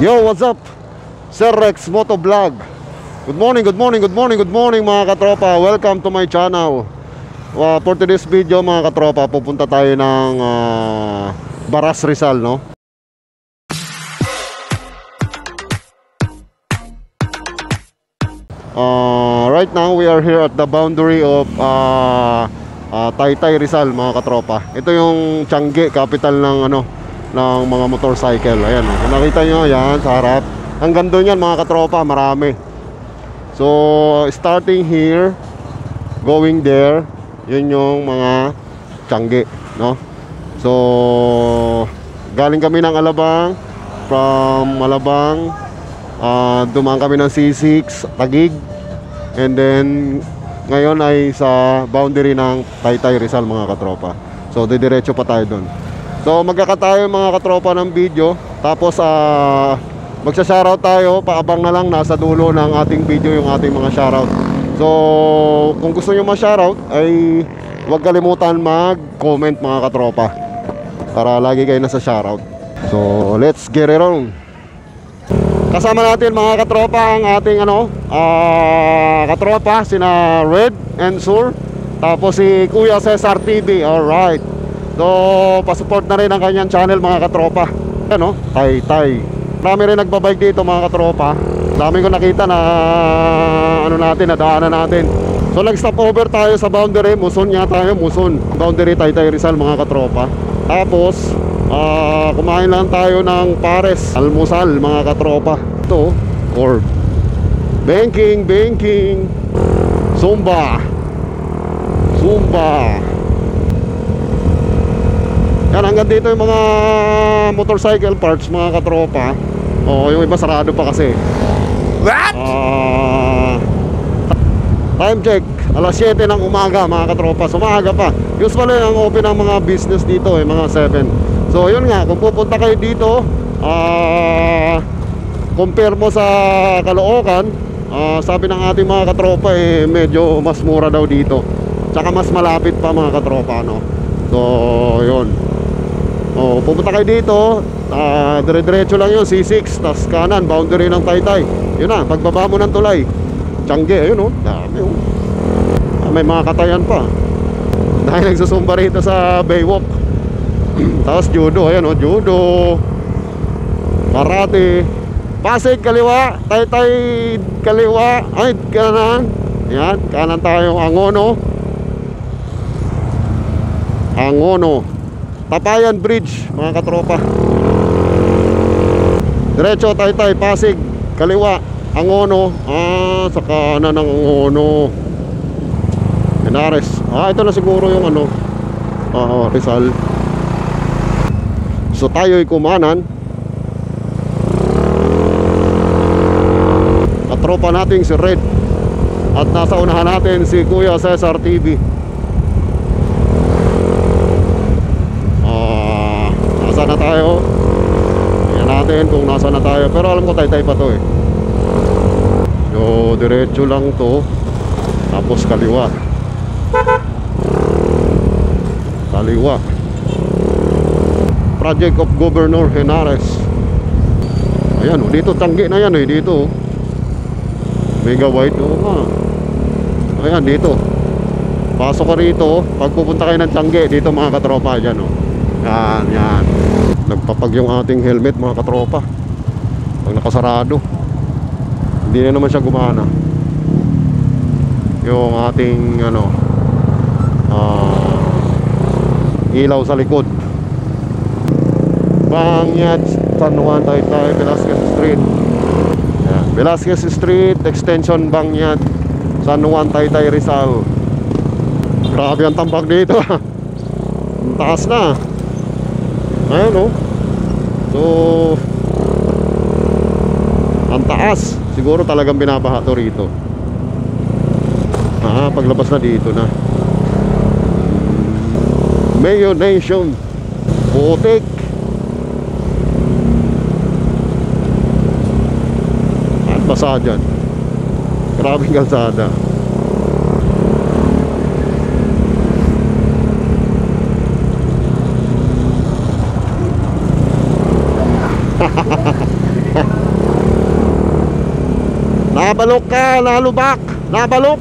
Yo, what's up? Sir Rex Motovlog. Good morning, good morning, good morning, good morning mga katropa. Welcome to my channel. For today's video mga katropa, pupunta tayo ng Baras, Rizal, no? Right now we are here at the boundary of Taytay, Rizal mga katropa. Ito yung Tiangge, capital ng ng mga motorcycle. Ayan, kung nakita nyo yan sa harap, hanggang doon yan mga katropa, marami. So starting here, going there, yun yung mga Tiangge, no? So galing kami ng Alabang. From Alabang, dumaan kami ng C6 Taguig, and then ngayon ay sa boundary ng Taytay, Rizal mga katropa. So didiretso pa tayo doon. So magkakatayo mga katropa ng video. Tapos magsa-shoutout tayo. Paabang na lang, nasa dulo ng ating video yung ating mga shoutout. So kung gusto nyo ma-shoutout ay huwag kalimutan mag-comment mga katropa, para lagi kayo nasa shoutout. So let's get it on. Kasama natin mga katropa ang ating katropa, sina Red and Sur, tapos si Kuya Cesar TV. Alright. So pa-support na rin ang kanyang channel mga katropa. Ano? Taytay. Marami rin nagbabike dito mga katropa. Dami ko nakita na nadaanan natin. So nag-stop over tayo sa boundary, Muson nga tayo, Muson. Boundary Taytay, Rizal mga katropa. Tapos kumain lang tayo ng pares, almusal mga katropa. Ito, or banking, Zumba. Yan, hanggang dito yung mga motorcycle parts mga katropa. Yung iba sarado pa kasi. What? Time check, alas 7 ng umaga mga katropa. Sumaga pa. Usually ang open ng mga business dito mga 7. So yun nga, kung pupunta kayo dito, compare mo sa Caloocan, sabi ng ating mga katropa medyo mas mura daw dito. Tsaka mas malapit pa mga katropa, no? So yun. Pupunta kayo dito, dire-diretso lang yun, C6, tas kanan, boundary ng Taytay. Yun na, pagbaba mo ng tulay, Tiangge, ayun dami may mga katayan pa. Dahil nagsusumba rito sa Baywalk. Tapos judo, ayan judo, karate. Pasig kaliwa, Taytay kaliwa, ay kanan. Yan, kanan tayo, Angono. Tapayan Bridge mga katropa. Diretso Taytay, Pasig kaliwa, Angono. Sa kanan ng Angono, Henares. Ito na siguro yung Rizal. So tayo'y kumanan. Katropa natin si Red, at nasa unahan natin si Kuya Cesar TV. Nasa na tayo? Tingnan natin kung nasa na tayo. Pero alam ko Taytay pa to So diretso lang to, tapos kaliwa. Project of Governor Henares. Ayan dito Tiangge na yan dito. Mega White ayan dito. Pasok ka rito, pag pupunta kayo ng Tiangge dito mga katropa, dyan yan. Nagpapag yung ating helmet mga katropa. Pag nakasarado, hindi na naman siya gumana. Yung ating ilaw sa likod. Bangyad, San Juan, Taytay, Velasquez Street. Yan, Velasquez Street, extension Bangyad, San Juan, Taytay, Rizal. Grabe ang tambak dito. Ang taas na. Ayun So ang taas. Siguro talagang binabaha to rito. Paglabas na dito na Mayo Nation, putik. Basa dyan. Grabing kalsada. Nabalok ka, nalubak, nabalok.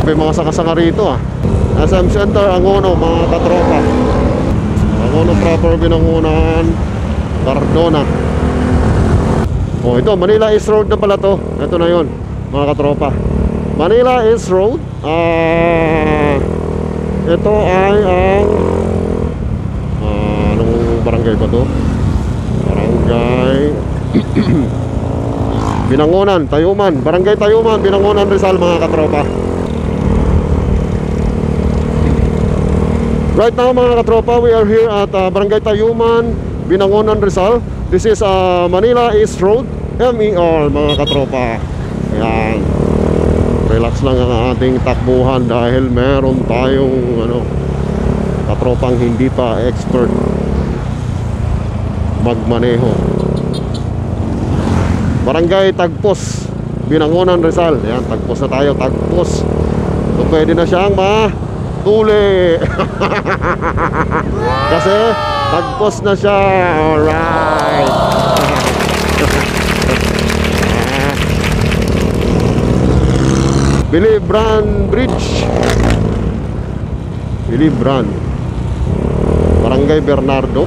May mga sanga-sanga rito ah. SM Center, Angono, mga katropa. Angono proper, Binangonan, Cardona. Oh, ito, Manila East Road na pala to. Ito na yun, mga katropa. Manila East Road. Ito ay ang anong barangay ba to? Barangay Binangonan, Tayuman. Barangay Tayuman, Binangonan, Rizal, mga katropa. Right now mga katropa, we are here at Barangay Tayuman, Binangonan, Rizal. This is Manila East Road, MER, mga katropa. Ayan. Relax lang ang ating takbuhan dahil meron tayong katropang hindi pa expert magmaneho. Barangay Tagpos, Binangonan, Rizal. Ayan, Tagpos na tayo, Tagpos. So pwede na siyang tuli. Kasi Tagpos na siya. Alright. Bilibran Bridge, Bilibran, Barangay Bernardo,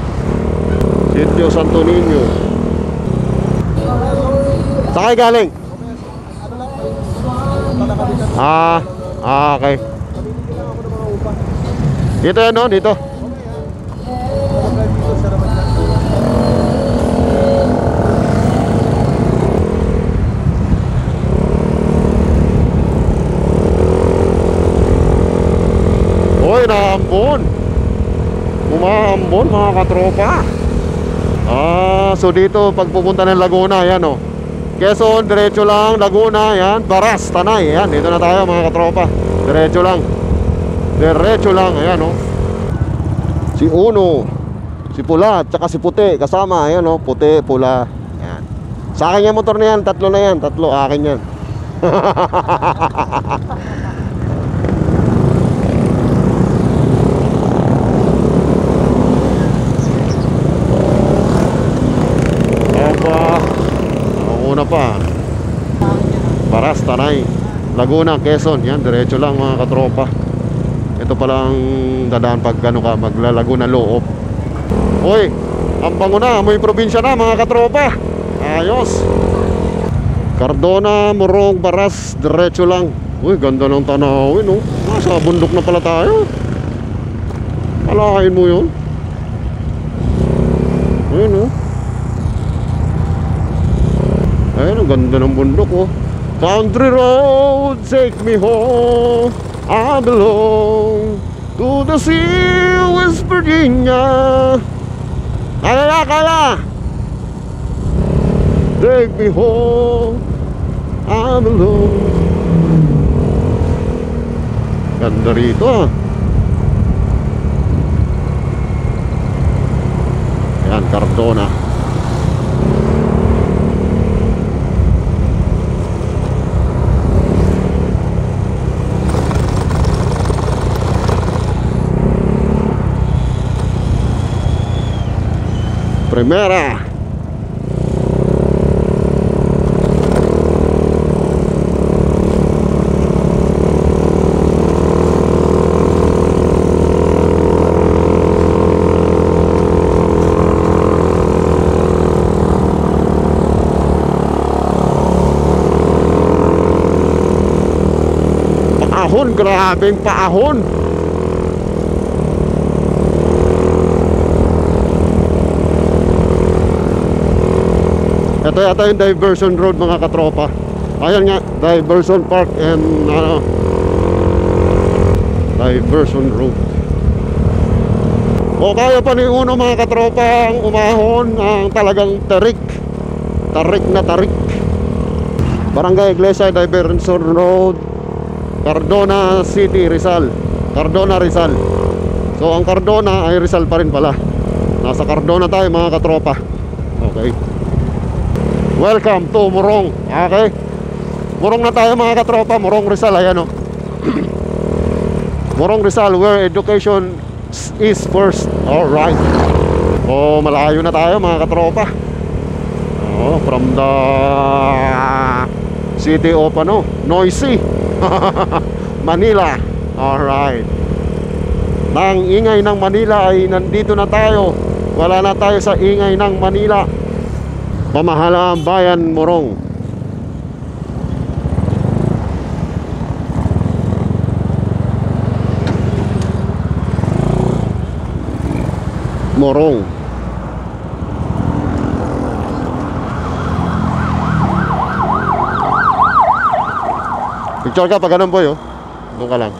Sitio Santo Niño. Sakay galing? Okay. Dito yan, no? Dito. Hoy, naambon. Umaambon, mga katropa. So dito pag pupunta ng Laguna, yan o. Quezon, diretso lang. Laguna, yan. Baras, Tanay, yan. Dito na tayo, mga katropa. Diretso lang. Diretso lang, ayan o. Si Uno, si Pula, tsaka si Puti kasama, ayan o. Puti, Pula, ayan. Sa akin yung motor na yan, tatlo na yan. Tatlo, akin yan. Una pa Baras, Tanay, Laguna, Quezon, yan. Diretso lang, mga katropa. Ito palang dadaan pag ka maglalago na loob. Hoy, ang bango na, may probinsya na, mga katropa. Ayos. Cardona, Morong, Baras, diretso lang. Uy, ganda ng tanawin, no? Nasa bundok na pala tayo. Alahin mo yun. Ayun, no? Ayun, ang ganda ng bundok, oh. Country road, take me home. I belong to the sea, West Virginia. Kaya take me home. I belong. Ganda rito, ah. Yan, Cardona. Primera. Paahon, grabeng paahon. Ito yata yung diversion road, mga katropa. Ayan nga, diversion park and diversion road. O kaya pa ni Uno, mga katropa, ang umahon ang talagang tarik. Tarik na tarik. Barangay Iglesia, diversion road, Cardona City, Rizal. Cardona, Rizal. So ang Cardona ay Rizal pa rin pala. Nasa Cardona tayo mga katropa. Okay. Welcome to Morong. Okay. Morong na tayo mga katropa. Morong, Rizal. Ayan o. Morong, Rizal, where education is first. Alright. Oh, malayo na tayo mga katropa. Oh, from the city of Noisy Manila. Alright. Nang ingay ng Manila ay nandito na tayo. Wala na tayo sa ingay ng Manila. Pamahalaan bayan Morong. Morong. Picture ka pag ganun boy oh. Doon ka lang.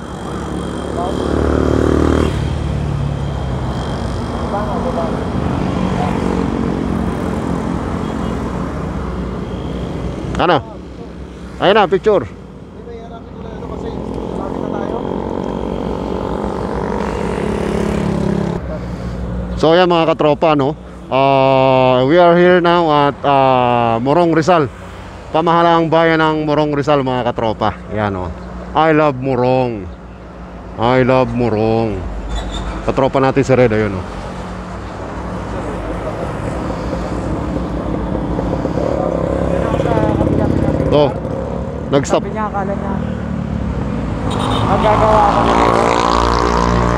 Ano? Ayun na, picture. So ayan mga katropa no. We are here now at Morong, Rizal. Pamahalaang bayan ng Morong, Rizal mga katropa. Ayan o. I love Morong. I love Morong. Katropa natin si Red. Ayun o. Oh, nag-stop. Sabi niya, akala niya magagawa ko na.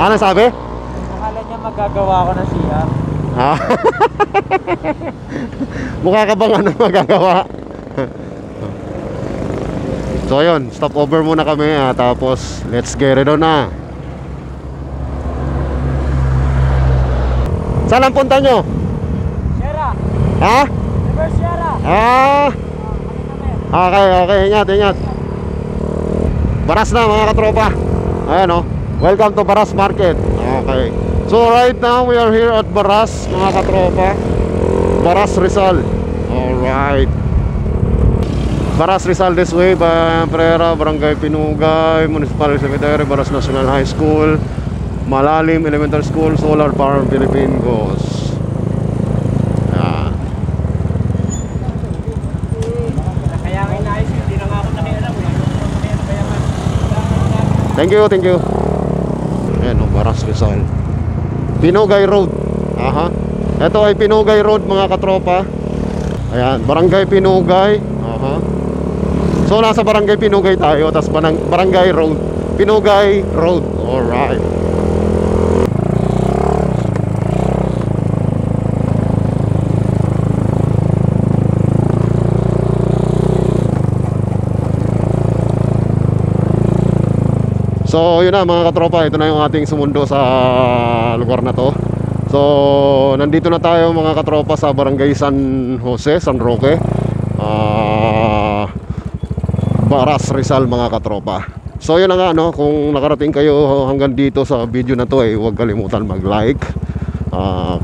Ano sabi? Akala niya magagawa ko na siya. Ah. Mukha ka bang ano magagawa? So ayun, stop over muna kami tapos let's get it on na. Saan ang punta nyo? Sierra. Ha? River Sierra. Ah. Okay, okay, ingat, ingat. Baras na mga katropa. Ayan o. Welcome to Baras Market. Okay. So right now we are here at Baras mga katropa. Baras, Rizal. Alright. Baras, Rizal this way. Prera, Barangay Pinugay, Municipal Cemetery, Baras National High School, Malalim Elementary School, Solar Farm, Philippine Goes. Thank you, thank you. Ayan o, Baras, Rizal. Pinugay Road. Aha. Ito ay Pinugay Road mga katropa. Ayan, Barangay Pinugay. Aha. So nasa Barangay Pinugay tayo. Tapos Barangay Road, Pinugay Road. Alright. So yun na mga katropa, ito na yung ating sumundo sa lugar na to. So nandito na tayo mga katropa sa Barangay San Jose, San Roque, Baras, Rizal mga katropa. So yun na nga no, kung nakarating kayo hanggang dito sa video na to ay huwag kalimutan mag-like,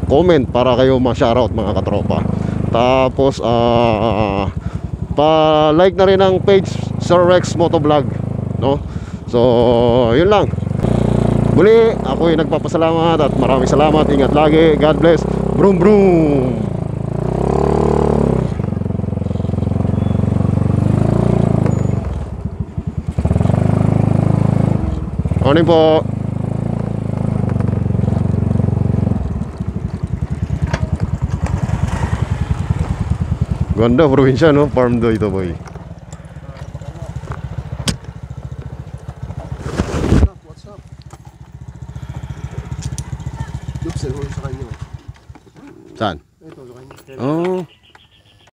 comment para kayo ma-shoutout mga katropa. Tapos pa-like na rin ang page Sir Rex Motovlog no. So, yun lang. Muli, ako'y nagpapasalamat at maraming salamat. Ingat lagi. God bless. Broom broom. Morning po. Ganda probinsya no, farm do ito boy. Saan? Ito, sa kanya. Oh.